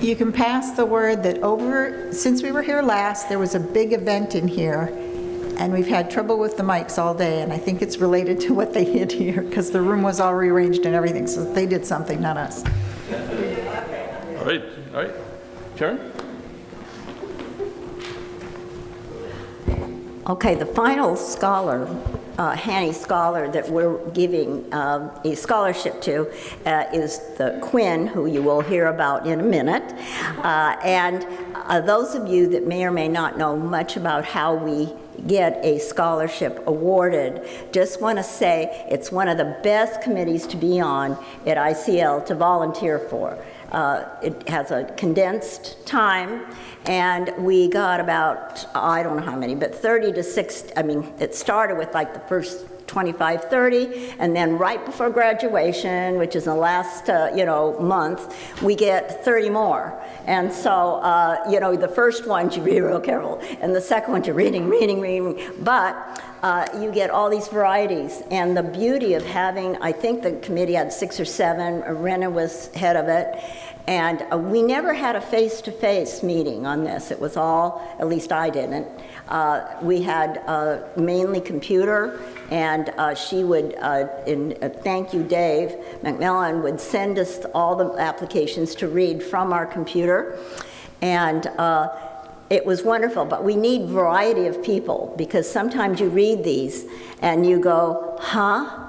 You can pass the word that since we were here last, there was a big event in here, and we've had trouble with the mics all day, and I think it's related to what they did here, because the room was all rearranged and everything, so they did something, not us. All right. Karen? Okay, the final scholar, Hanny Scholar, that we're giving a scholarship to is the Quinn, who you will hear about in a minute. And those of you that may or may not know much about how we get a scholarship awarded, just want to say it's one of the best committees to be on at ICL to volunteer for. It has a condensed time, and we got about, I don't know how many, but 30 to 60, I mean, it started with like the first 25, 30, and then right before graduation, which is in the last, month, we get 30 more. And so, the first ones you be real careful, and the second one you're reading, but you get all these varieties. And the beauty of having, I think the committee had 6 or 7, Rena was head of it, and we never had a face-to-face meeting on this. It was all, at least I didn't. We had mainly computer, and she would, thank you, Dave McMillan, would send us all the applications to read from our computer. And it was wonderful, but we need variety of people, because sometimes you read these and you go, huh?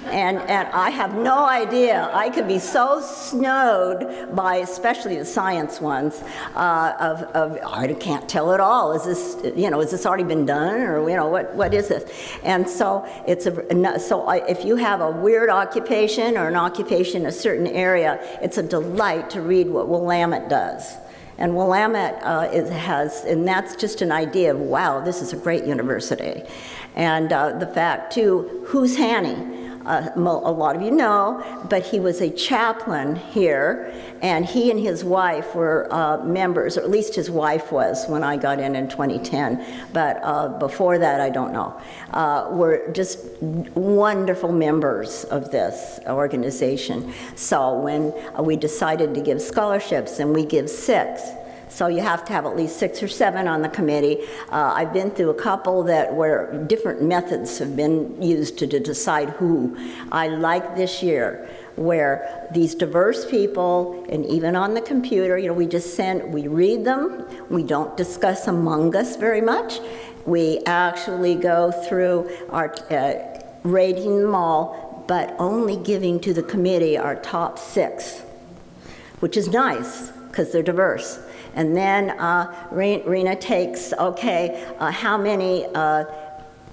And I have no idea. I could be so snowed by, especially the science ones, I can't tell at all. Is this, has this already been done, or what is this? And so if you have a weird occupation or an occupation in a certain area, it's a delight to read what Willamette does. And Willamette and that's just an idea of, wow, this is a great university. And the fact too, who's Hanny? A lot of you know, but he was a chaplain here, and he and his wife were members, or at least his wife was when I got in 2010, but before that I don't know. Were just wonderful members of this organization. So when we decided to give scholarships, and we give 6, so you have to have at least 6 or 7 on the committee. I've been through a couple where different methods have been used to decide who. I like this year, where these diverse people, and even on the computer, we read them, we don't discuss among us very much. We actually go through our rating them all, but only giving to the committee our top 6, which is nice, because they're diverse. And then Rena takes, how many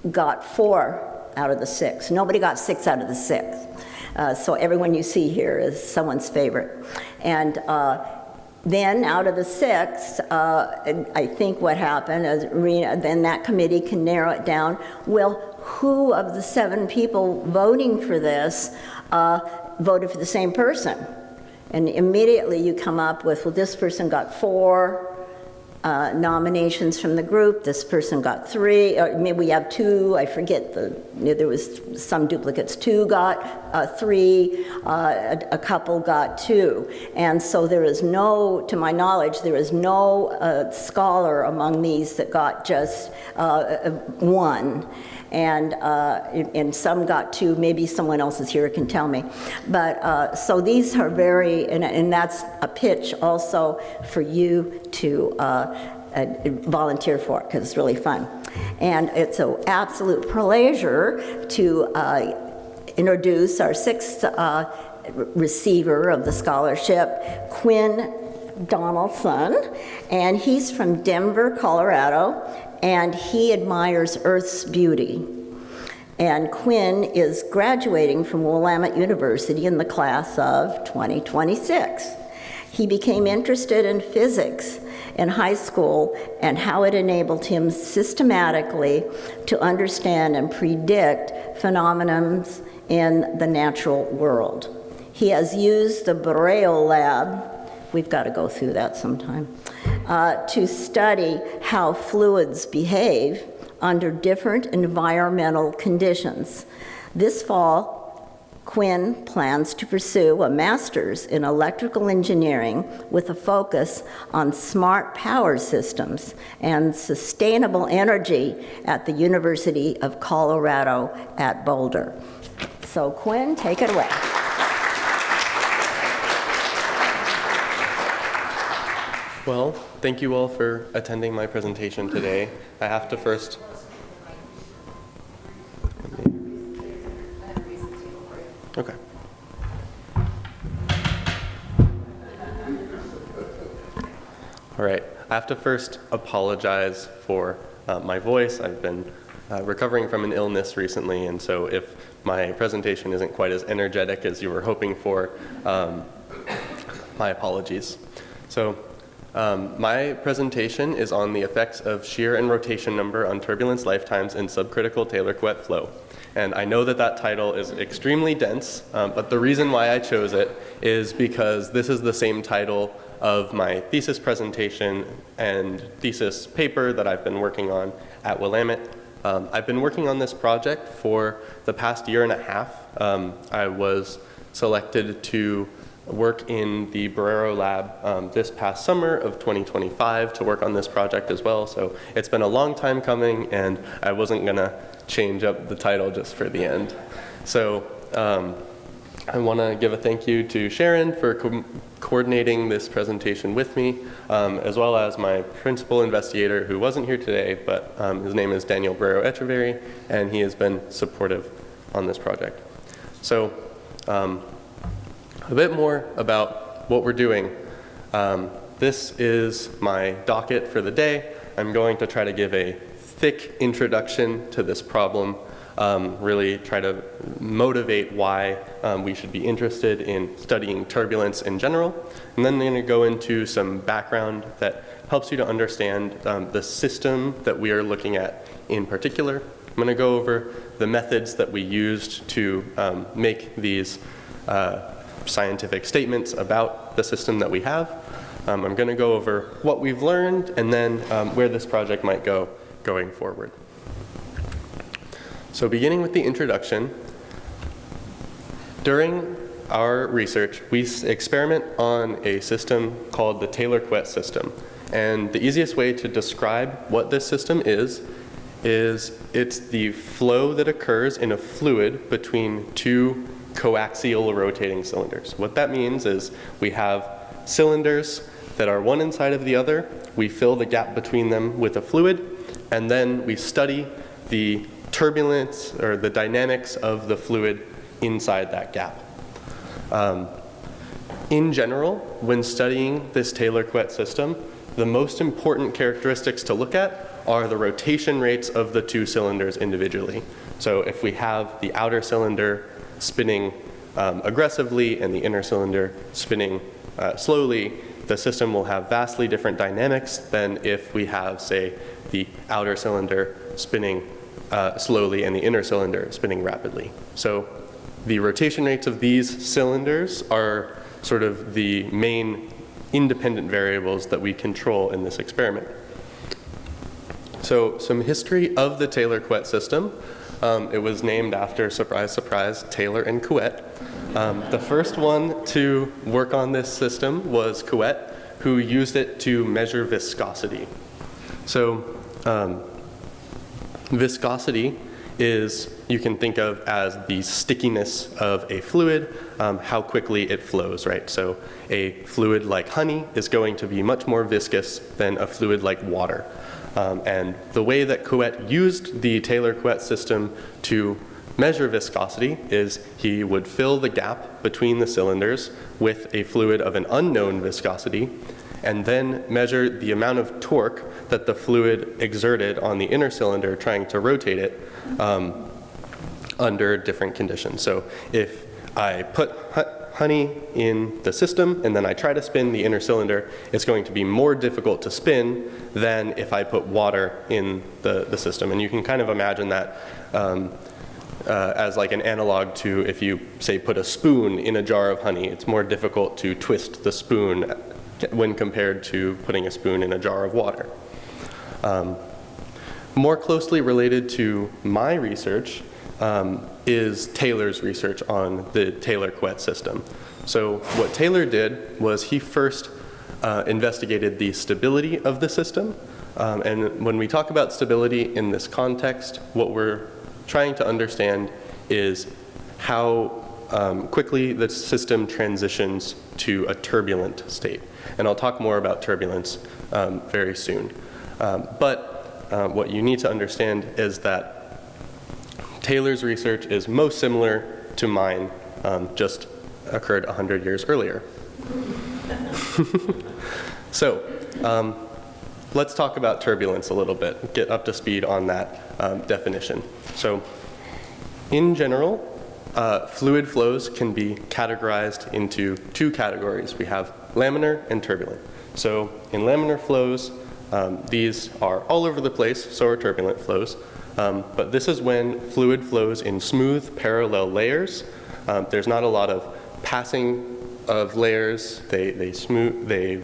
got 4 out of the 6? Nobody got 6 out of the 6. So everyone you see here is someone's favorite. And then out of the 6, I think what happened is then that committee can narrow it down. Well, who of the 7 people voting for this voted for the same person? And immediately you come up with, well, this person got 4 nominations from the group, this person got 3, or maybe we have 2, I forget, there was some duplicates, 2 got 3, a couple got 2. And so there is no, to my knowledge, there is no scholar among these that got just 1. And some got 2, maybe someone else is here who can tell me. But so these are very, and that's a pitch also for you to volunteer for, because it's really fun. And it's an absolute pleasure to introduce our 6th receiver of the scholarship, Quinn Donaldson, and he's from Denver, Colorado, and he admires Earth's beauty. And Quinn is graduating from Willamette University in the class of 2026. He became interested in physics in high school and how it enabled him systematically to understand and predict phenomena in the natural world. He has used the Borrero lab, we've got to go through that sometime, to study how fluids behave under different environmental conditions. This fall, Quinn plans to pursue a master's in electrical engineering with a focus on smart power systems and sustainable energy at the University of Colorado at Boulder. So Quinn, take it away. Well, thank you all for attending my presentation today. I have to first... Okay. All right, I have to first apologize for my voice. I've been recovering from an illness recently, and so if my presentation isn't quite as energetic as you were hoping for, my apologies. So my presentation is on the effects of shear and rotation number on turbulence lifetimes in subcritical Taylor-Couette flow. And I know that that title is extremely dense, but the reason why I chose it is because this is the same title of my thesis presentation and thesis paper that I've been working on at Willamette. I've been working on this project for the past year and a half. I was selected to work in the Borrero lab this past summer of 2025 to work on this project as well. So it's been a long time coming, and I wasn't gonna change up the title just for the end. So I wanna give a thank you to Sharon for coordinating this presentation with me, as well as my principal investigator who wasn't here today, but his name is Daniel Borrero Echeverry, and he has been supportive on this project. So a bit more about what we're doing. This is my docket for the day. I'm going to try to give a thick introduction to this problem, really try to motivate why we should be interested in studying turbulence in general. And then I'm going to go into some background that helps you to understand the system that we are looking at in particular. I'm going to go over the methods that we used to make these scientific statements about the system that we have. I'm going to go over what we've learned and then where this project might go going forward. So beginning with the introduction, during our research, we experiment on a system called the Taylor-Couette system. And the easiest way to describe what this system is it's the flow that occurs in a fluid between two coaxial rotating cylinders. What that means is we have cylinders that are one inside of the other. We fill the gap between them with a fluid, and then we study the turbulence or the dynamics of the fluid inside that gap. In general, when studying this Taylor-Couette system, the most important characteristics to look at are the rotation rates of the two cylinders individually. So if we have the outer cylinder spinning aggressively and the inner cylinder spinning slowly, the system will have vastly different dynamics than if we have, say, the outer cylinder spinning slowly and the inner cylinder spinning rapidly. So the rotation rates of these cylinders are sort of the main independent variables that we control in this experiment. So some history of the Taylor-Couette system. It was named after, surprise, surprise, Taylor and Couette. The first one to work on this system was Couette, who used it to measure viscosity. So viscosity is, you can think of as the stickiness of a fluid, how quickly it flows, right? So a fluid like honey is going to be much more viscous than a fluid like water. And the way that Couette used the Taylor-Couette system to measure viscosity is he would fill the gap between the cylinders with a fluid of an unknown viscosity, and then measure the amount of torque that the fluid exerted on the inner cylinder trying to rotate it under different conditions. So if I put honey in the system and then I try to spin the inner cylinder, it's going to be more difficult to spin than if I put water in the system. And you can kind of imagine that as like an analog to if you, say, put a spoon in a jar of honey. It's more difficult to twist the spoon when compared to putting a spoon in a jar of water. More closely related to my research, is Taylor's research on the Taylor-Couette system. So what Taylor did was he first investigated the stability of the system. And when we talk about stability in this context, what we're trying to understand is how quickly the system transitions to a turbulent state. And I'll talk more about turbulence very soon. But what you need to understand is that Taylor's research is most similar to mine, just occurred 100 years earlier. So let's talk about turbulence a little bit, get up to speed on that definition. So in general, fluid flows can be categorized into two categories. We have laminar and turbulent. So in laminar flows, these are all over the place, so are turbulent flows. But this is when fluid flows in smooth parallel layers. There's not a lot of passing of layers. They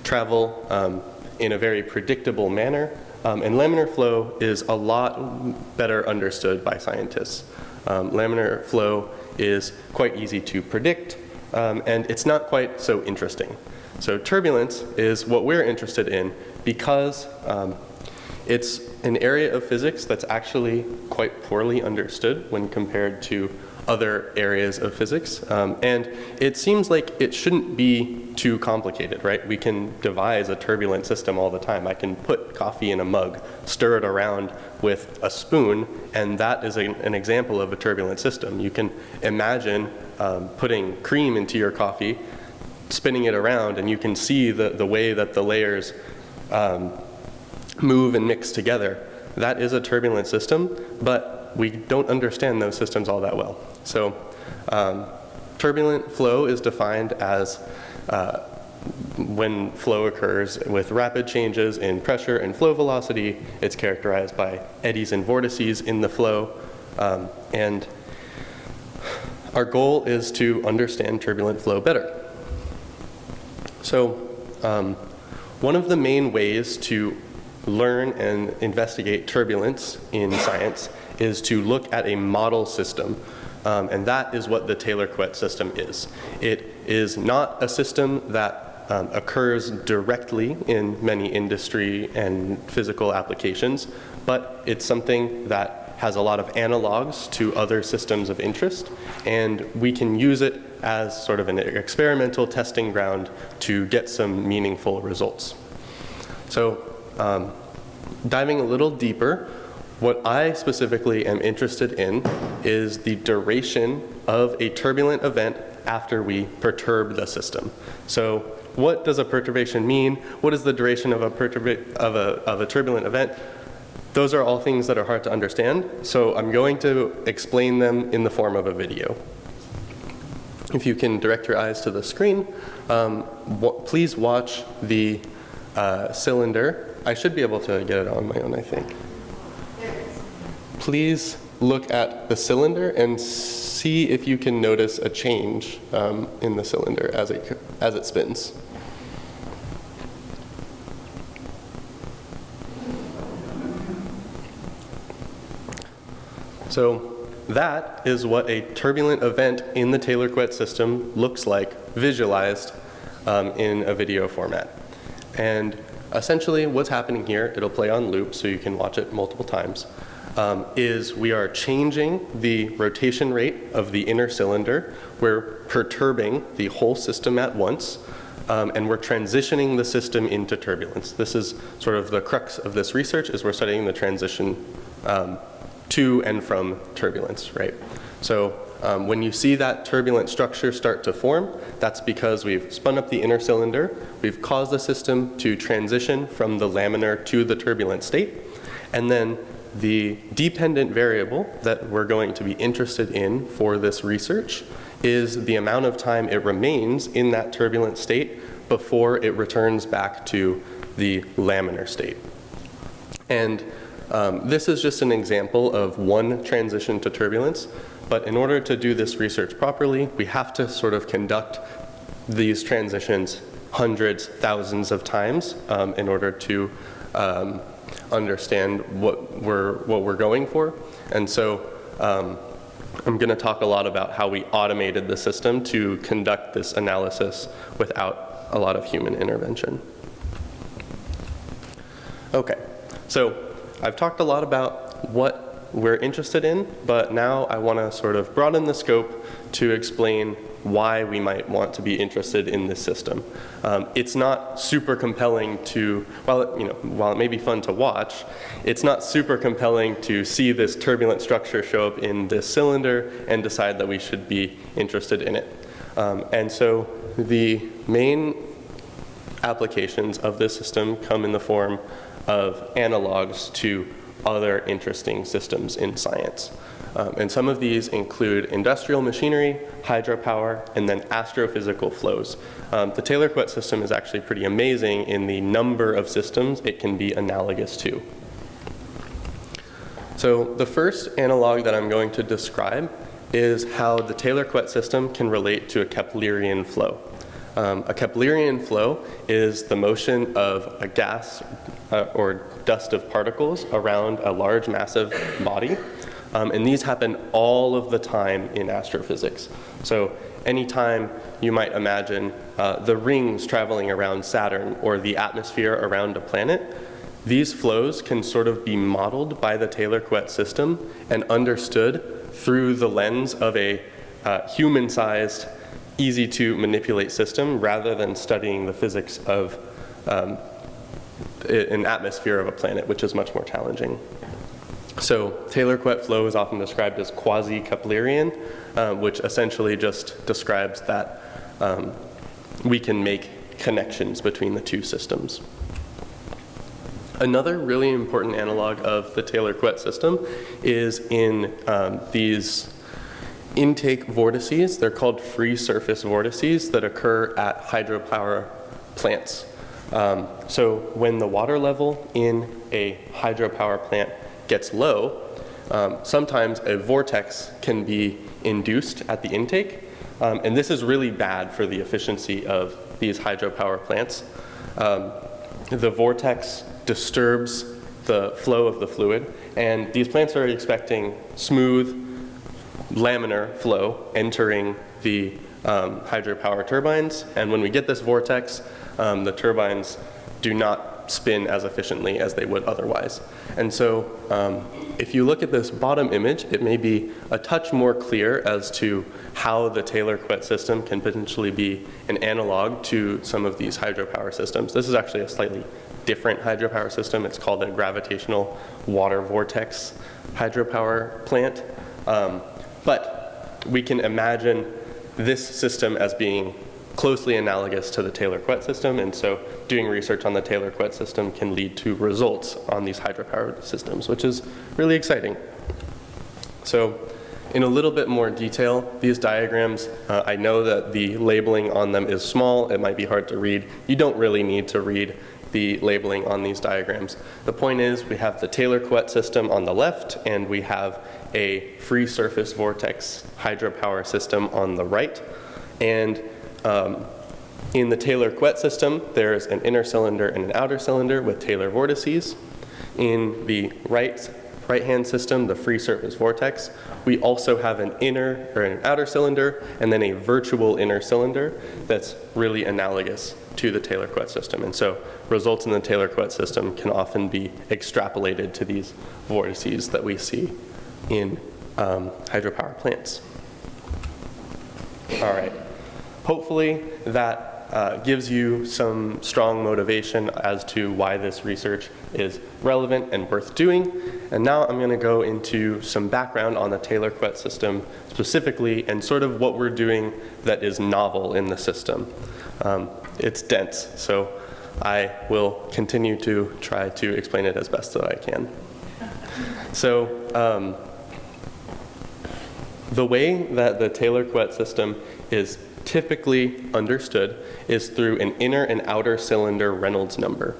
travel in a very predictable manner. And laminar flow is a lot better understood by scientists. Laminar flow is quite easy to predict, and it's not quite so interesting. So turbulence is what we're interested in because it's an area of physics that's actually quite poorly understood when compared to other areas of physics. And it seems like it shouldn't be too complicated, right? We can devise a turbulent system all the time. I can put coffee in a mug, stir it around with a spoon, and that is an example of a turbulent system. You can imagine putting cream into your coffee, spinning it around, and you can see the way that the layers move and mix together. That is a turbulent system, but we don't understand those systems all that well. So turbulent flow is defined as when flow occurs with rapid changes in pressure and flow velocity. It's characterized by eddies and vortices in the flow. And our goal is to understand turbulent flow better. So one of the main ways to learn and investigate turbulence in science is to look at a model system. And that is what the Taylor-Couette system is. It is not a system that occurs directly in many industry and physical applications, but it's something that has a lot of analogs to other systems of interest, and we can use it as sort of an experimental testing ground to get some meaningful results. So diving a little deeper, what I specifically am interested in is the duration of a turbulent event after we perturb the system. So what does a perturbation mean? What is the duration of a turbulent event? Those are all things that are hard to understand, so I'm going to explain them in the form of a video. If you can direct your eyes to the screen, please watch the cylinder. I should be able to get it on my own, I think. Please look at the cylinder and see if you can notice a change in the cylinder as it spins. So that is what a turbulent event in the Taylor-Couette system looks like visualized in a video format. And essentially what's happening here, it'll play on loop so you can watch it multiple times, is we are changing the rotation rate of the inner cylinder. We're perturbing the whole system at once, and we're transitioning the system into turbulence. This is sort of the crux of this research, is we're studying the transition to and from turbulence, right? So when you see that turbulent structure start to form, that's because we've spun up the inner cylinder, we've caused the system to transition from the laminar to the turbulent state, and then the dependent variable that we're going to be interested in for this research is the amount of time it remains in that turbulent state before it returns back to the laminar state. And this is just an example of one transition to turbulence, but in order to do this research properly, we have to sort of conduct these transitions hundreds, thousands of times in order to understand what we're going for. And so I'm going to talk a lot about how we automated the system to conduct this analysis without a lot of human intervention. Okay, so I've talked a lot about what we're interested in, but now I want to sort of broaden the scope to explain why we might want to be interested in this system. It's not super compelling to, while it may be fun to watch, it's not super compelling to see this turbulent structure show up in this cylinder and decide that we should be interested in it. And so the main applications of this system come in the form of analogs to other interesting systems in science. And some of these include industrial machinery, hydropower, and then astrophysical flows. The Taylor-Couette system is actually pretty amazing in the number of systems it can be analogous to. So the first analog that I'm going to describe is how the Taylor-Couette system can relate to a Keplerian flow. A Keplerian flow is the motion of a gas or dust of particles around a large massive body. And these happen all of the time in astrophysics. So anytime you might imagine the rings traveling around Saturn or the atmosphere around a planet, these flows can sort of be modeled by the Taylor-Couette system and understood through the lens of a human-sized, easy to manipulate system rather than studying the physics of an atmosphere of a planet, which is much more challenging. So Taylor-Couette flow is often described as quasi-Keplerian, which essentially just describes that we can make connections between the two systems. Another really important analog of the Taylor-Couette system is in these intake vortices. They're called free surface vortices that occur at hydropower plants. So when the water level in a hydropower plant gets low, sometimes a vortex can be induced at the intake, and this is really bad for the efficiency of these hydropower plants. The vortex disturbs the flow of the fluid, and these plants are expecting smooth laminar flow entering the hydropower turbines, and when we get this vortex, the turbines do not spin as efficiently as they would otherwise. And so if you look at this bottom image, it may be a touch more clear as to how the Taylor-Couette system can potentially be an analog to some of these hydropower systems. This is actually a slightly different hydropower system. It's called a gravitational water vortex hydropower plant. But we can imagine this system as being closely analogous to the Taylor-Couette system, and so doing research on the Taylor-Couette system can lead to results on these hydropower systems, which is really exciting. So in a little bit more detail, these diagrams, I know that the labeling on them is small, it might be hard to read. You don't really need to read the labeling on these diagrams. The point is we have the Taylor-Couette system on the left, and we have a free surface vortex hydropower system on the right. And in the Taylor-Couette system, there's an inner cylinder and an outer cylinder with Taylor vortices. In the right-hand system, the free surface vortex, we also have an inner or an outer cylinder and then a virtual inner cylinder that's really analogous to the Taylor-Couette system. And so results in the Taylor-Couette system can often be extrapolated to these vortices that we see in hydropower plants. All right. Hopefully that gives you some strong motivation as to why this research is relevant and worth doing. And now I'm going to go into some background on the Taylor-Couette system specifically and sort of what we're doing that is novel in the system. It's dense, so I will continue to try to explain it as best that I can. So the way that the Taylor-Couette system is typically understood is through an inner and outer cylinder Reynolds number.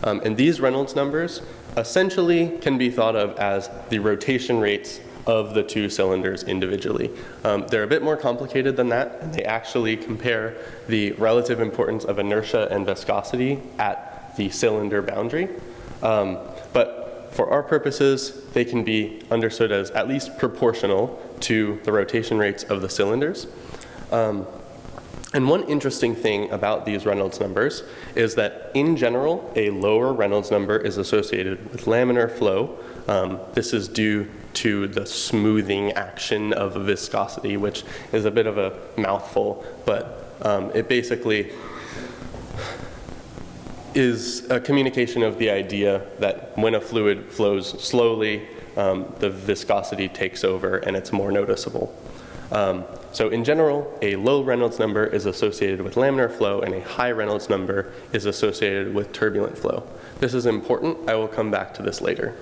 And these Reynolds numbers essentially can be thought of as the rotation rates of the two cylinders individually. They're a bit more complicated than that, and they actually compare the relative importance of inertia and viscosity at the cylinder boundary. But for our purposes, they can be understood as at least proportional to the rotation rates of the cylinders. And one interesting thing about these Reynolds numbers is that in general, a lower Reynolds number is associated with laminar flow. This is due to the smoothing action of viscosity, which is a bit of a mouthful, but it basically is a communication of the idea that when a fluid flows slowly, the viscosity takes over and it's more noticeable. So in general, a low Reynolds number is associated with laminar flow and a high Reynolds number is associated with turbulent flow. This is important. I will come back to this later.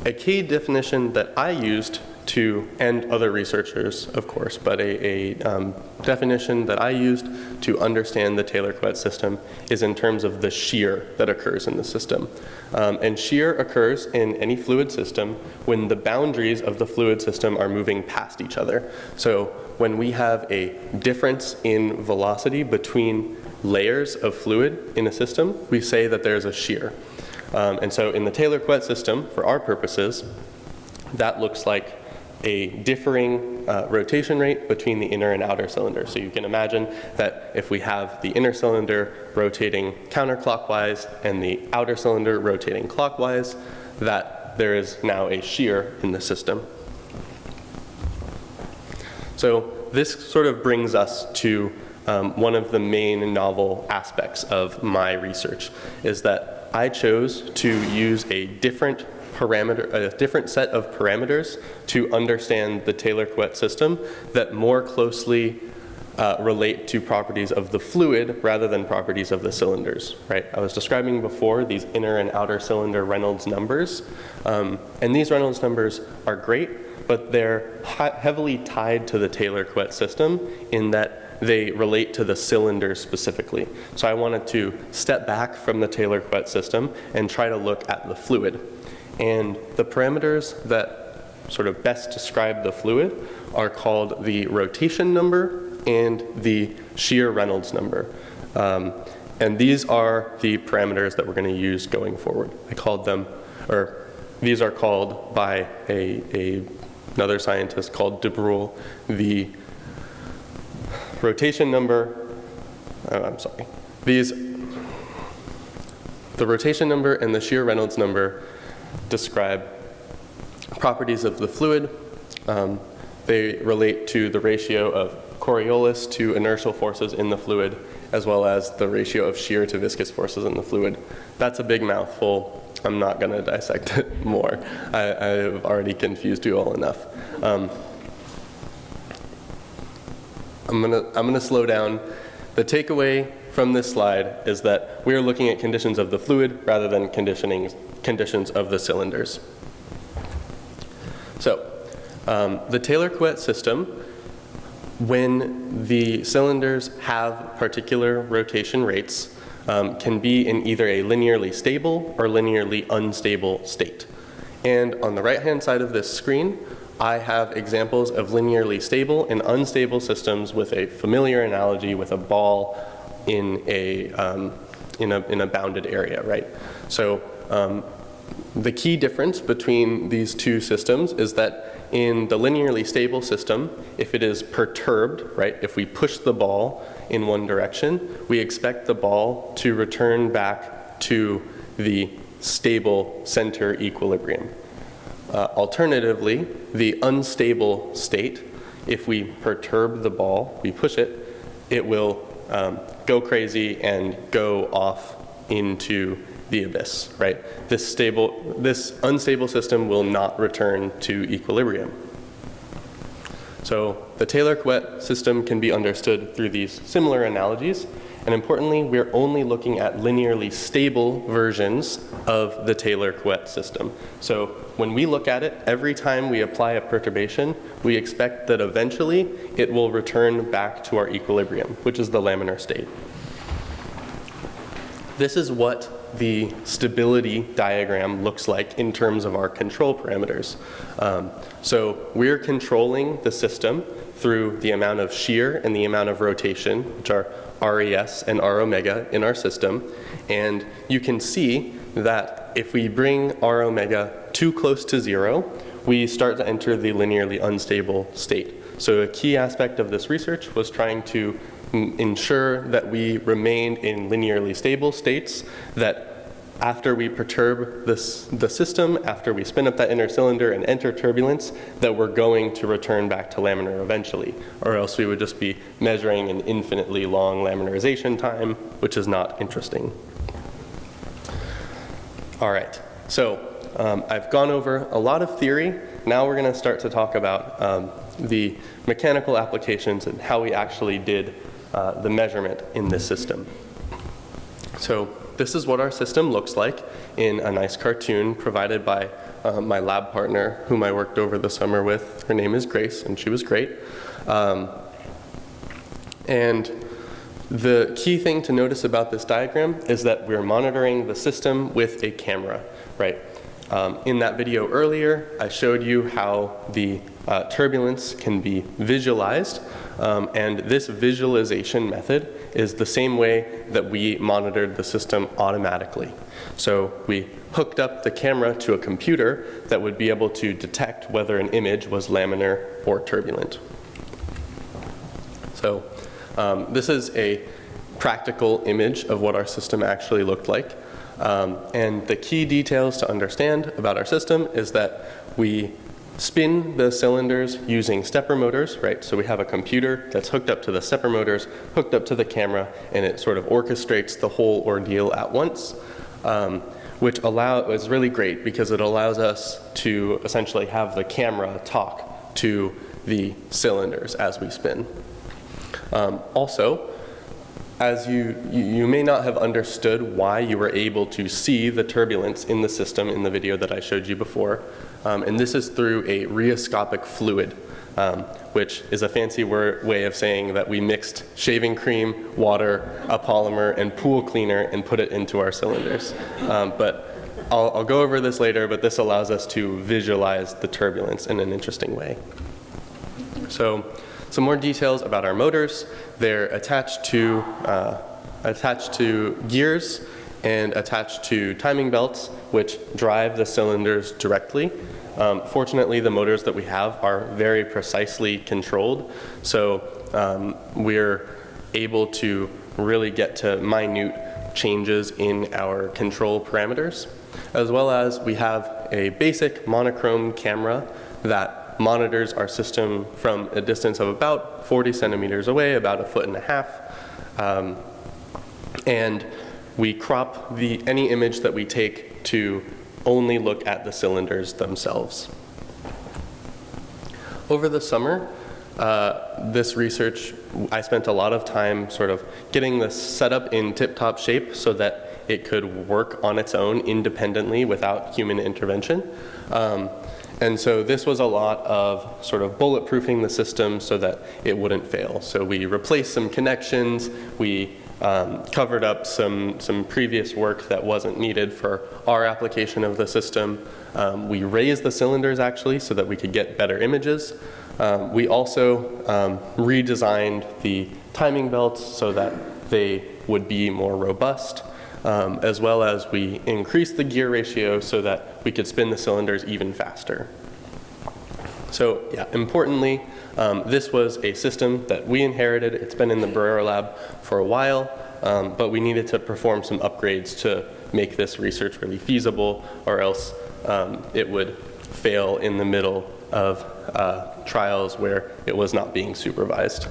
A key definition that I used to, and other researchers, of course, but a definition that I used to understand the Taylor-Couette system is in terms of the shear that occurs in the system. And shear occurs in any fluid system when the boundaries of the fluid system are moving past each other. So when we have a difference in velocity between layers of fluid in a system, we say that there's a shear. And so in the Taylor-Couette system, for our purposes, that looks like a differing rotation rate between the inner and outer cylinder. So you can imagine that if we have the inner cylinder rotating counterclockwise and the outer cylinder rotating clockwise, that there is now a shear in the system. So this sort of brings us to one of the main novel aspects of my research, is that I chose to use a different set of parameters to understand the Taylor-Couette system that more closely relate to properties of the fluid rather than properties of the cylinders, right? I was describing before these inner and outer cylinder Reynolds numbers, and these Reynolds numbers are great, but they're heavily tied to the Taylor-Couette system in that they relate to the cylinder specifically. So I wanted to step back from the Taylor-Couette system and try to look at the fluid. And the parameters that sort of best describe the fluid are called the rotation number and the shear Reynolds number. And these are the parameters that we're going to use going forward. I called them, or these are called by another scientist called de Broglie, the rotation number, the rotation number and the shear Reynolds number describe properties of the fluid. They relate to the ratio of Coriolis to inertial forces in the fluid, as well as the ratio of shear to viscous forces in the fluid. That's a big mouthful. I'm not going to dissect it more. I've already confused you all enough. I'm gonna slow down. The takeaway from this slide is that we are looking at conditions of the fluid rather than conditions of the cylinders. So the Taylor-Couette system, when the cylinders have particular rotation rates, can be in either a linearly stable or linearly unstable state. And on the right-hand side of this screen, I have examples of linearly stable and unstable systems with a familiar analogy with a ball in a bounded area, right? So the key difference between these two systems is that in the linearly stable system, if it is perturbed, right, if we push the ball in one direction, we expect the ball to return back to the stable center equilibrium. Alternatively, the unstable state, if we perturb the ball, we push it, it will go crazy and go off into the abyss, right? This unstable system will not return to equilibrium. So the Taylor-Couette system can be understood through these similar analogies. And importantly, we're only looking at linearly stable versions of the Taylor-Couette system. So when we look at it, every time we apply a perturbation, we expect that eventually it will return back to our equilibrium, which is the laminar state. This is what the stability diagram looks like in terms of our control parameters. So we're controlling the system through the amount of shear and the amount of rotation, which are RES and R omega in our system. And you can see that if we bring R omega too close to 0, we start to enter the linearly unstable state. So a key aspect of this research was trying to ensure that we remained in linearly stable states, that after we perturb the system, after we spin up that inner cylinder and enter turbulence, that we're going to return back to laminar eventually, or else we would just be measuring an infinitely long laminarization time, which is not interesting. All right, so I've gone over a lot of theory. Now we're going to start to talk about the mechanical applications and how we actually did the measurement in this system. So this is what our system looks like in a nice cartoon provided by my lab partner, whom I worked over the summer with. Her name is Grace, and she was great. And the key thing to notice about this diagram is that we're monitoring the system with a camera, right? In that video earlier, I showed you how the turbulence can be visualized, and this visualization method is the same way that we monitored the system automatically. So we hooked up the camera to a computer that would be able to detect whether an image was laminar or turbulent. So this is a practical image of what our system actually looked like. And the key details to understand about our system is that we spin the cylinders using stepper motors, right? So we have a computer that's hooked up to the stepper motors, hooked up to the camera, and it sort of orchestrates the whole ordeal at once, which is really great because it allows us to essentially have the camera talk to the cylinders as we spin. Also, as you may not have understood why you were able to see the turbulence in the system in the video that I showed you before. And this is through a rheoscopic fluid, which is a fancy way of saying that we mixed shaving cream, water, a polymer, and pool cleaner and put it into our cylinders. But I'll go over this later, but this allows us to visualize the turbulence in an interesting way. So some more details about our motors. They're attached to gears and attached to timing belts, which drive the cylinders directly. Fortunately, the motors that we have are very precisely controlled, so we're able to really get to minute changes in our control parameters, as well as we have a basic monochrome camera that monitors our system from a distance of about 40 centimeters away, about 1.5 feet. And we crop any image that we take to only look at the cylinders themselves. Over the summer, this research, I spent a lot of time sort of getting this set up in tip-top shape so that it could work on its own independently without human intervention. And so this was a lot of sort of bulletproofing the system so that it wouldn't fail. So we replaced some connections, we covered up some previous work that wasn't needed for our application of the system. We raised the cylinders actually so that we could get better images. We also redesigned the timing belts so that they would be more robust, as well as we increased the gear ratio so that we could spin the cylinders even faster. So yeah, importantly, this was a system that we inherited. It's been in the Borrero lab for a while, but we needed to perform some upgrades to make this research really feasible, or else it would fail in the middle of trials where it was not being supervised.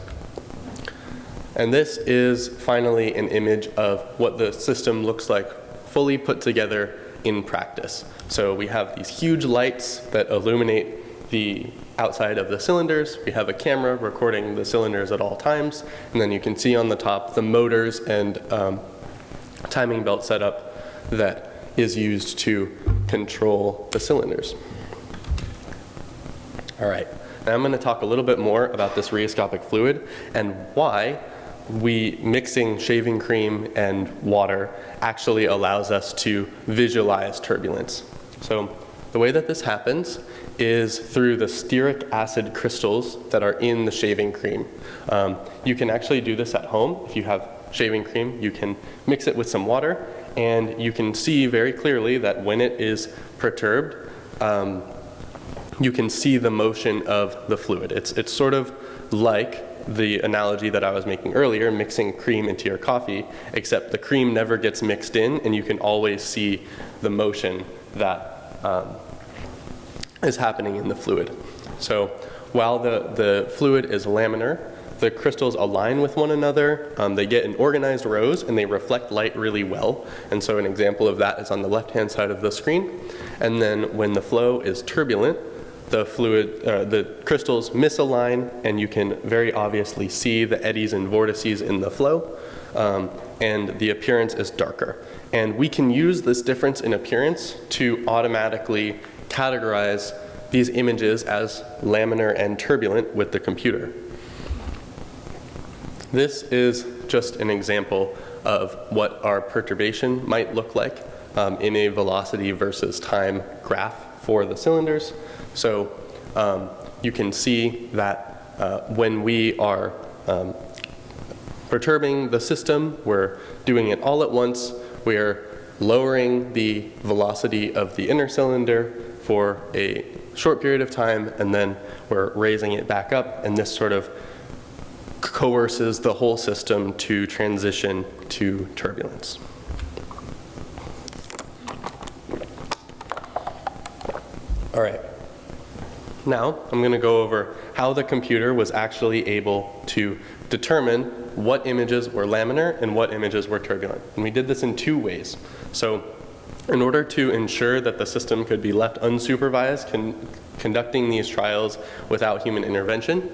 And this is finally an image of what the system looks like fully put together in practice. So we have these huge lights that illuminate the outside of the cylinders. We have a camera recording the cylinders at all times. And then you can see on the top the motors and timing belt setup that is used to control the cylinders. All right, now I'm going to talk a little bit more about this rheoscopic fluid and why mixing shaving cream and water actually allows us to visualize turbulence. So the way that this happens is through the stearic acid crystals that are in the shaving cream. You can actually do this at home. If you have shaving cream, you can mix it with some water and you can see very clearly that when it is perturbed, you can see the motion of the fluid. It's sort of like the analogy that I was making earlier, mixing cream into your coffee, except the cream never gets mixed in, and you can always see the motion that is happening in the fluid. So while the fluid is laminar, the crystals align with one another, they get in organized rows, and they reflect light really well. And so an example of that is on the left-hand side of the screen. And then when the flow is turbulent, the crystals misalign, and you can very obviously see the eddies and vortices in the flow, and the appearance is darker. And we can use this difference in appearance to automatically categorize these images as laminar and turbulent with the computer. This is just an example of what our perturbation might look like in a velocity versus time graph for the cylinders. So you can see that when we are perturbing the system, we're doing it all at once. We're lowering the velocity of the inner cylinder for a short period of time, and then we're raising it back up, and this sort of coerces the whole system to transition to turbulence. All right. Now, I'm going to go over how the computer was actually able to determine what images were laminar and what images were turbulent. And we did this in two ways. So in order to ensure that the system could be left unsupervised, conducting these trials without human intervention,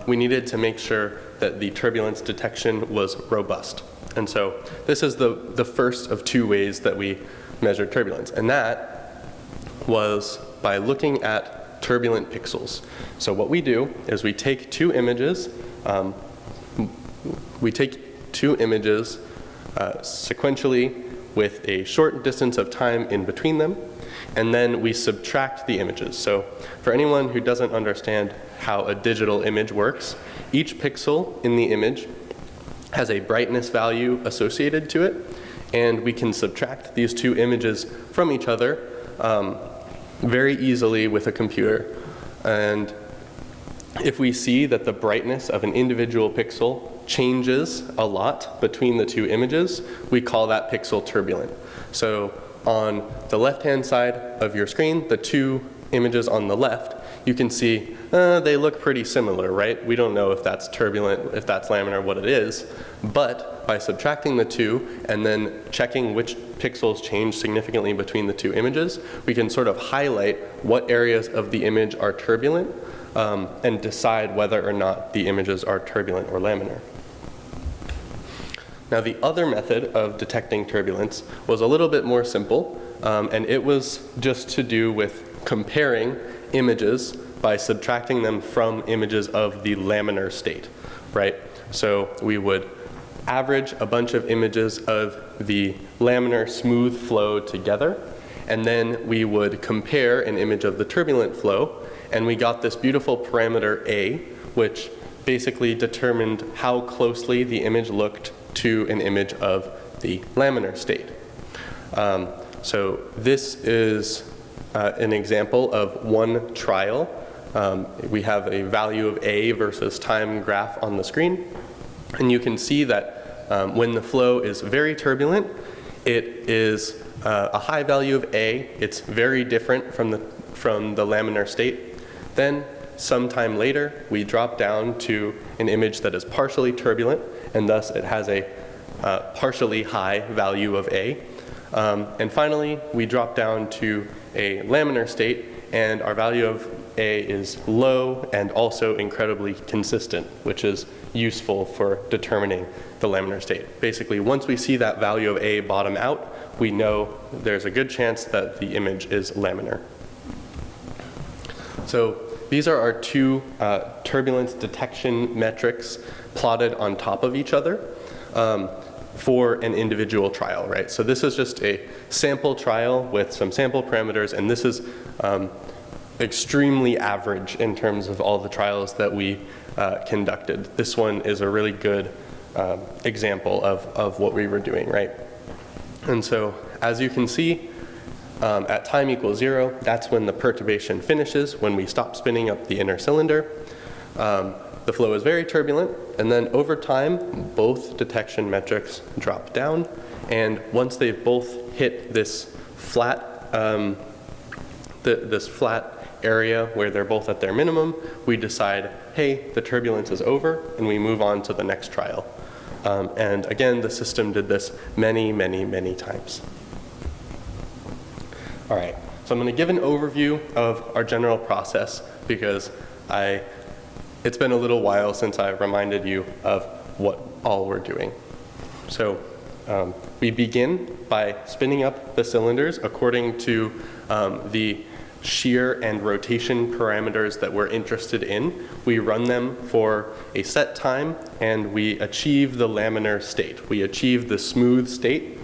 we needed to make sure that the turbulence detection was robust. And so this is the first of two ways that we measured turbulence. And that was by looking at turbulent pixels. So what we do is we take two images sequentially with a short distance of time in between them, and then we subtract the images. So for anyone who doesn't understand how a digital image works, each pixel in the image has a brightness value associated to it, and we can subtract these two images from each other very easily with a computer. And if we see that the brightness of an individual pixel changes a lot between the two images, we call that pixel turbulent. So on the left-hand side of your screen, the two images on the left, you can see they look pretty similar, right? We don't know if that's turbulent, if that's laminar, what it is. But by subtracting the two and then checking which pixels change significantly between the two images, we can sort of highlight what areas of the image are turbulent and decide whether or not the images are turbulent or laminar. Now, the other method of detecting turbulence was a little bit more simple, and it was just to do with comparing images by subtracting them from images of the laminar state, right? So we would average a bunch of images of the laminar smooth flow together, and then we would compare an image of the turbulent flow, and we got this beautiful parameter A, which basically determined how closely the image looked to an image of the laminar state. So this is an example of one trial. We have a value of A versus time graph on the screen, and you can see that when the flow is very turbulent, it is a high value of A. It's very different from the laminar state. Then sometime later, we drop down to an image that is partially turbulent, and thus it has a partially high value of A. And finally, we drop down to a laminar state, and our value of A is low and also incredibly consistent, which is useful for determining the laminar state. Basically, once we see that value of A bottom out, we know there's a good chance that the image is laminar. So these are our two turbulence detection metrics plotted on top of each other for an individual trial, right? So this is just a sample trial with some sample parameters, and this is extremely average in terms of all the trials that we conducted. This one is a really good example of what we were doing, right? And so as you can see, at time equals 0, that's when the perturbation finishes, when we stop spinning up the inner cylinder. The flow is very turbulent, and then over time, both detection metrics drop down, and once they've both hit this flat, this flat area where they're both at their minimum, we decide, hey, the turbulence is over, and we move on to the next trial. And again, the system did this many, many, many times. All right, so I'm going to give an overview of our general process because it's been a little while since I reminded you of what all we're doing. So we begin by spinning up the cylinders according to the shear and rotation parameters that we're interested in. We run them for a set time and we achieve the laminar state. We achieve the smooth state.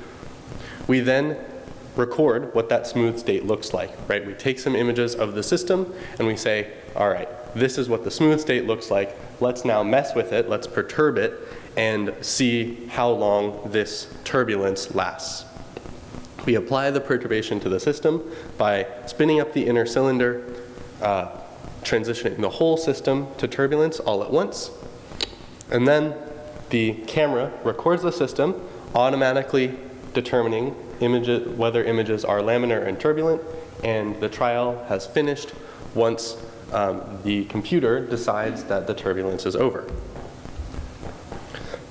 We then record what that smooth state looks like, right? We take some images of the system and we say, all right, this is what the smooth state looks like. Let's now mess with it, let's perturb it and see how long this turbulence lasts. We apply the perturbation to the system by spinning up the inner cylinder, transitioning the whole system to turbulence all at once. And then the camera records the system, automatically determining whether images are laminar and turbulent, and the trial has finished once the computer decides that the turbulence is over.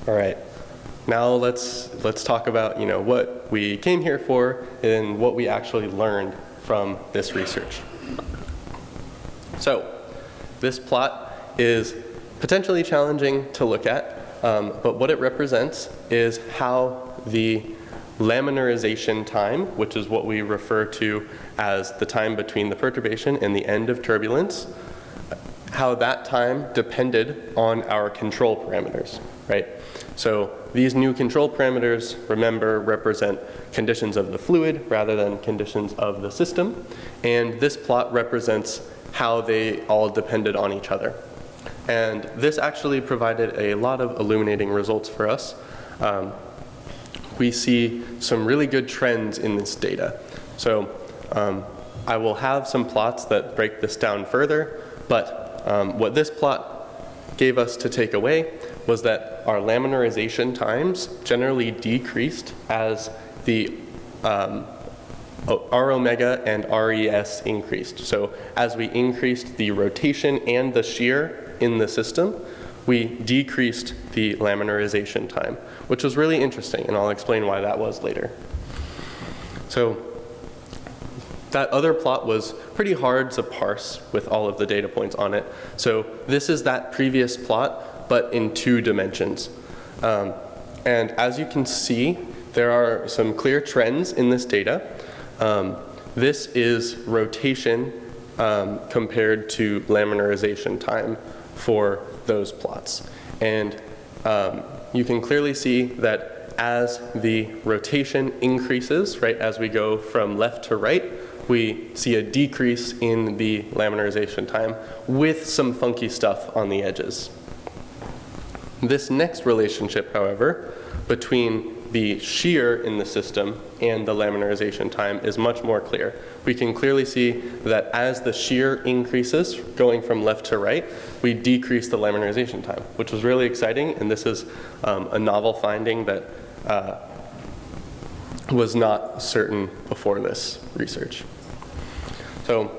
All right. Now let's talk about what we came here for and what we actually learned from this research. So this plot is potentially challenging to look at, but what it represents is how the laminarization time, which is what we refer to as the time between the perturbation and the end of turbulence, how that time depended on our control parameters, right? So these new control parameters, remember, represent conditions of the fluid rather than conditions of the system. And this plot represents how they all depended on each other. And this actually provided a lot of illuminating results for us. We see some really good trends in this data. So I will have some plots that break this down further, but what this plot gave us to take away was that our laminarization times generally decreased as the R omega and RES increased. So as we increased the rotation and the shear in the system, we decreased the laminarization time, which was really interesting, and I'll explain why that was later. So that other plot was pretty hard to parse with all of the data points on it. So this is that previous plot, but in 2 dimensions. And as you can see, there are some clear trends in this data. This is rotation compared to laminarization time for those plots. And you can clearly see that as the rotation increases, right, as we go from left to right, we see a decrease in the laminarization time with some funky stuff on the edges. This next relationship, however, between the shear in the system and the laminarization time is much more clear. We can clearly see that as the shear increases, going from left to right, we decrease the laminarization time, which was really exciting, and this is a novel finding that was not certain before this research. So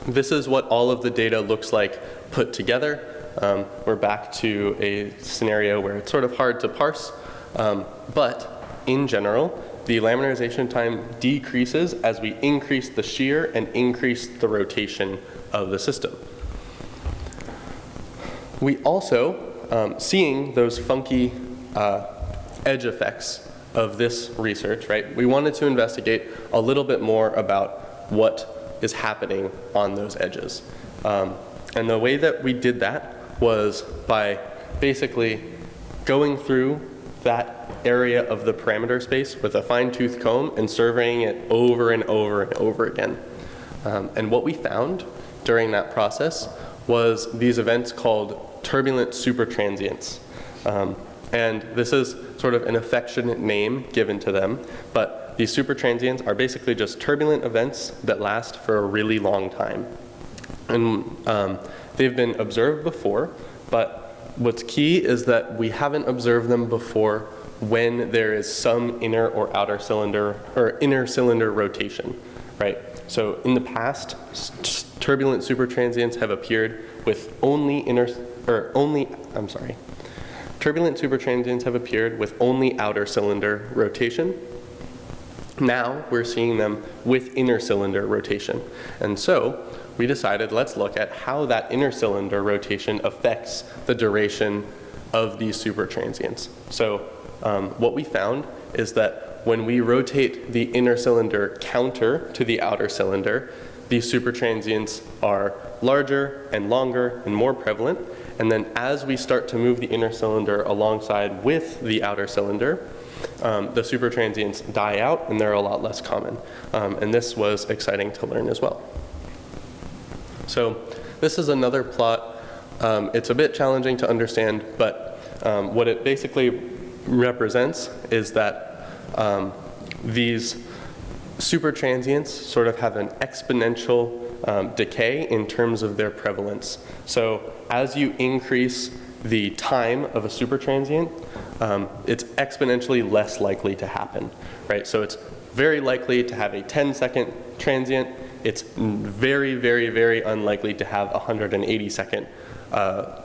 this is what all of the data looks like put together. We're back to a scenario where it's sort of hard to parse, but in general, the laminarization time decreases as we increase the shear and increase the rotation of the system. We also, seeing those funky edge effects of this research, right, we wanted to investigate a little bit more about what is happening on those edges. And the way that we did that was by basically going through that area of the parameter space with a fine-tooth comb and surveying it over and over and over again. And what we found during that process was these events called turbulent supertransients. And this is sort of an affectionate name given to them, but these supertransients are basically just turbulent events that last for a really long time. And they've been observed before, but what's key is that we haven't observed them before when there is some inner or outer cylinder or inner cylinder rotation, right? So in the past, turbulent supertransients have appeared with turbulent supertransients have appeared with only outer cylinder rotation. Now we're seeing them with inner cylinder rotation. And so we decided, let's look at how that inner cylinder rotation affects the duration of these supertransients. So what we found is that when we rotate the inner cylinder counter to the outer cylinder, these supertransients are larger and longer and more prevalent. And then as we start to move the inner cylinder alongside with the outer cylinder, the supertransients die out and they're a lot less common. And this was exciting to learn as well. So this is another plot. It's a bit challenging to understand, but what it basically represents is that these supertransients sort of have an exponential decay in terms of their prevalence. So as you increase the time of a supertransient, it's exponentially less likely to happen, right? So it's very likely to have a 10-second transient. It's very, very, very unlikely to have a 180-second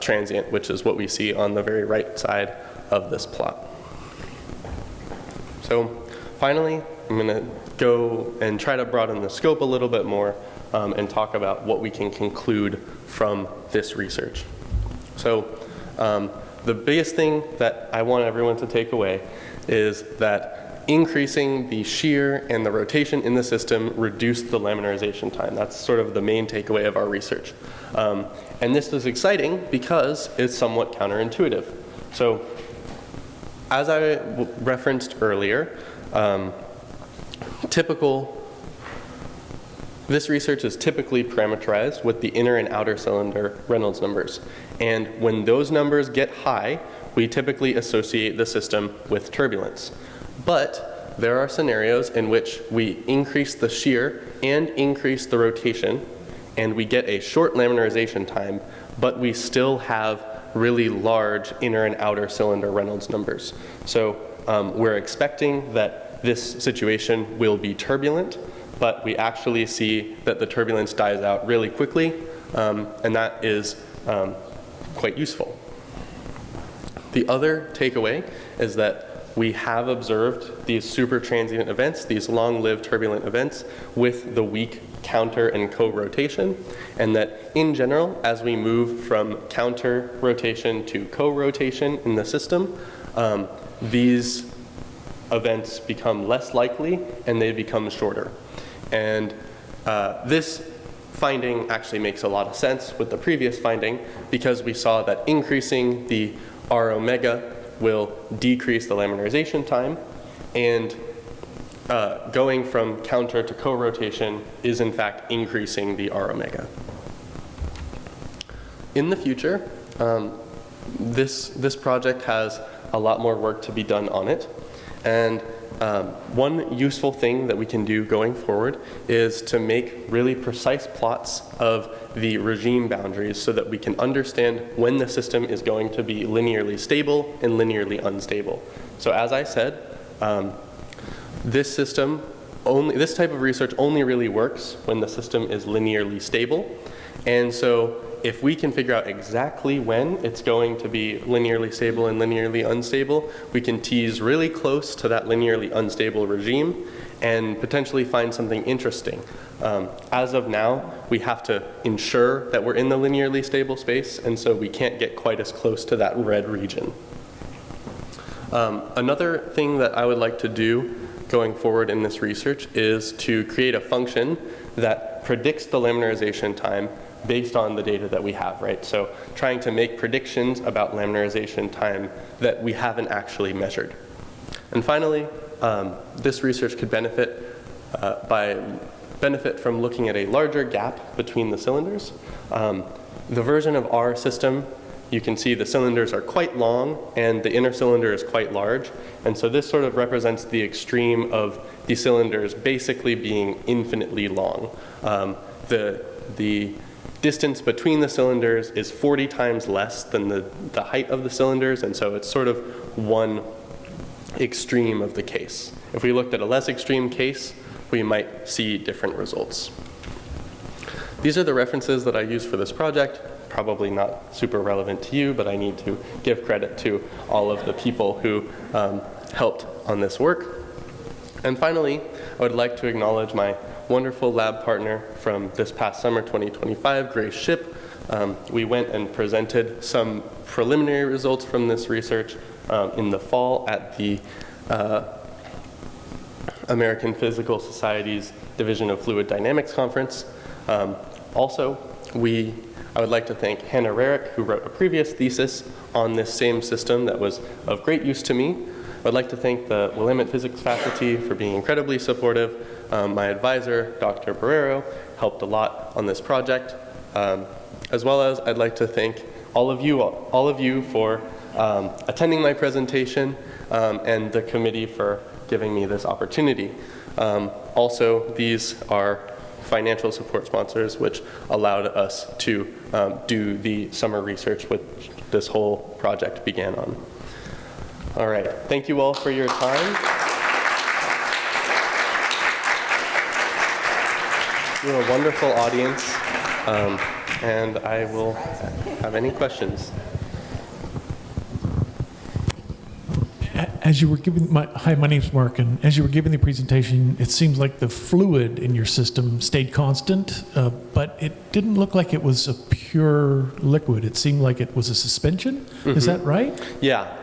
transient, which is what we see on the very right side of this plot. So finally, I'm going to go and try to broaden the scope a little bit more and talk about what we can conclude from this research. So the biggest thing that I want everyone to take away is that increasing the shear and the rotation in the system reduced the laminarization time. That's sort of the main takeaway of our research. And this is exciting because it's somewhat counterintuitive. So as I referenced earlier, this research is typically parameterized with the inner and outer cylinder Reynolds numbers. And when those numbers get high, we typically associate the system with turbulence. But there are scenarios in which we increase the shear and increase the rotation, and we get a short laminarization time, but we still have really large inner and outer cylinder Reynolds numbers. So we're expecting that this situation will be turbulent, but we actually see that the turbulence dies out really quickly, and that is quite useful. The other takeaway is that we have observed these supertransient events, these long-lived turbulent events, with the weak counter and co-rotation, and that in general, as we move from counter rotation to co-rotation in the system, these events become less likely and they become shorter. And this finding actually makes a lot of sense with the previous finding, because we saw that increasing the R omega will decrease the laminarization time, and going from counter to co-rotation is in fact increasing the R omega. In the future, this project has a lot more work to be done on it, and one useful thing that we can do going forward is to make really precise plots of the regime boundaries so that we can understand when the system is going to be linearly stable and linearly unstable. So as I said, this type of research only really works when the system is linearly stable. And so if we can figure out exactly when it's going to be linearly stable and linearly unstable, we can tease really close to that linearly unstable regime and potentially find something interesting. As of now, we have to ensure that we're in the linearly stable space, and so we can't get quite as close to that red region. Another thing that I would like to do going forward in this research is to create a function that predicts the laminarization time based on the data that we have, right? So trying to make predictions about laminarization time that we haven't actually measured. And finally, this research could benefit from looking at a larger gap between the cylinders. The version of our system you can see the cylinders are quite long and the inner cylinder is quite large. And so this sort of represents the extreme of the cylinders basically being infinitely long. The distance between the cylinders is 40 times less than the height of the cylinders, and so it's sort of one extreme of the case. If we looked at a less extreme case, we might see different results. These are the references that I used for this project. Probably not super relevant to you, but I need to give credit to all of the people who helped on this work. And finally, I would like to acknowledge my wonderful lab partner from this past summer, 2025, Grace Shipp. We went and presented some preliminary results from this research in the fall at the American Physical Society's Division of Fluid Dynamics Conference. Also, I would like to thank Hannah Rarick, who wrote a previous thesis on this same system that was of great use to me. I would like to thank the Willamette Physics faculty for being incredibly supportive. My advisor, Dr. Borrero, helped a lot on this project. As well as I'd like to thank all of you for attending my presentation and the committee for giving me this opportunity. Also, these are financial support sponsors, which allowed us to do the summer research which this whole project began on. All right, thank you all for your time. You're a wonderful audience, and I will have any questions. As you were giving, hi, my name's Mark, and as you were giving the presentation, it seems like the fluid in your system stayed constant, but it didn't look like it was a pure liquid. It seemed like it was a suspension. Mm-hmm. Is that right? Yeah.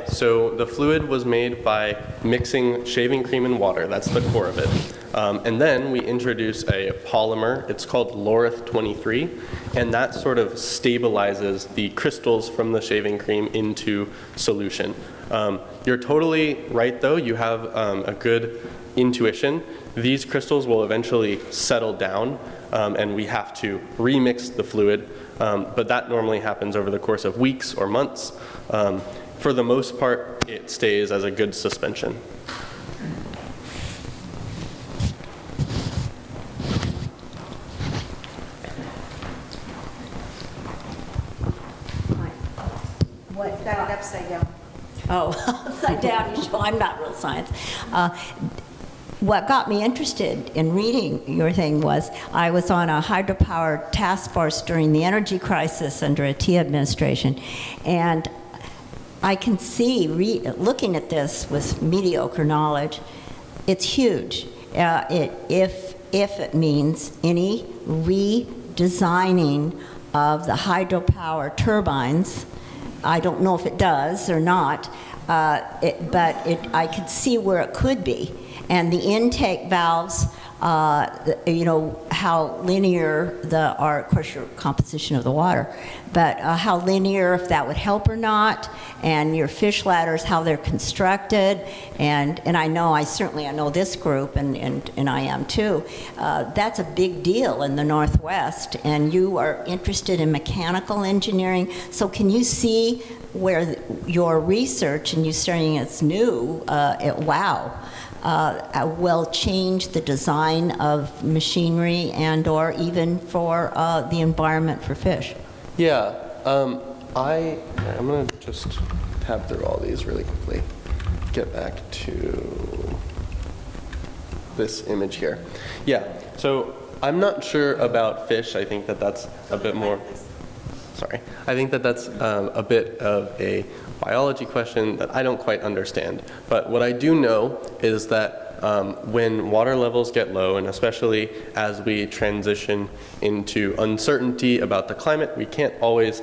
So the fluid was made by mixing shaving cream and water. That's the core of it. And then we introduce a polymer. It's called Laureth 23, and that sort of stabilizes the crystals from the shaving cream into solution. You're totally right, though. You have a good intuition. These crystals will eventually settle down, and we have to remix the fluid, but that normally happens over the course of weeks or months. For the most part, it stays as a good suspension. What? That upside down. Oh, upside down, you show I'm not real science. What got me interested in reading your thing was I was on a hydropower task force during the energy crisis under a T administration, and I can see, looking at this with mediocre knowledge, it's huge. If it means any redesigning of the hydropower turbines, I don't know if it does or not, but I could see where it could be. And the intake valves, you know, how linear of course, your composition of the water, but how linear, if that would help or not, and your fish ladders, how they're constructed, and I know this group, and I am too. That's a big deal in the Northwest, and you are interested in mechanical engineering. So can you see where your research, and you saying it's new, will change the design of machinery and or even for the environment for fish? Yeah, I'm going to just tab through all these really quickly. Get back to this image here. Yeah, so I'm not sure about fish. I think that's a bit more, I think that's a bit of a biology question that I don't quite understand. But what I do know is that when water levels get low, and especially as we transition into uncertainty about the climate, we can't always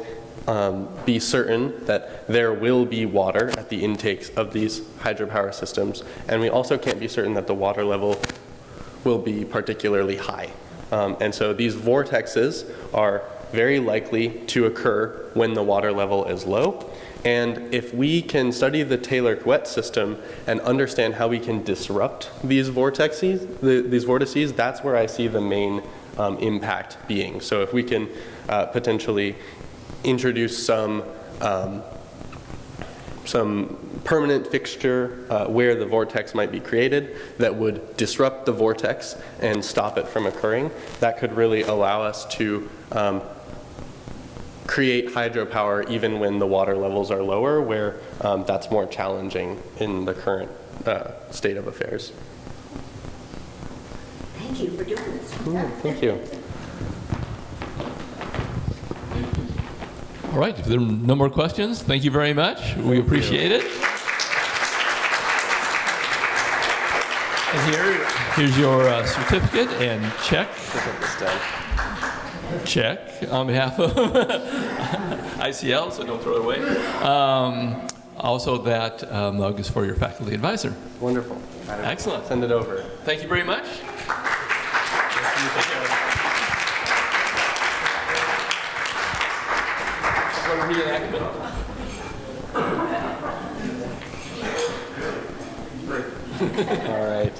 be certain that there will be water at the intakes of these hydropower systems. And we also can't be certain that the water level will be particularly high. And so these vortexes are very likely to occur when the water level is low. And if we can study the Taylor-Couette system and understand how we can disrupt these vortices, that's where I see the main impact being. So if we can potentially introduce some permanent fixture where the vortex might be created that would disrupt the vortex and stop it from occurring. That could really allow us to create hydropower even when the water levels are lower, where that's more challenging in the current state of affairs. Thank you for doing this. Thank you. All right, if there are no more questions, thank you very much. We appreciate it. And here's your certificate and check. Check on behalf of ICL, so don't throw it away. Also, that mug is for your faculty advisor. Wonderful. Excellent. Send it over. Thank you very much. All right.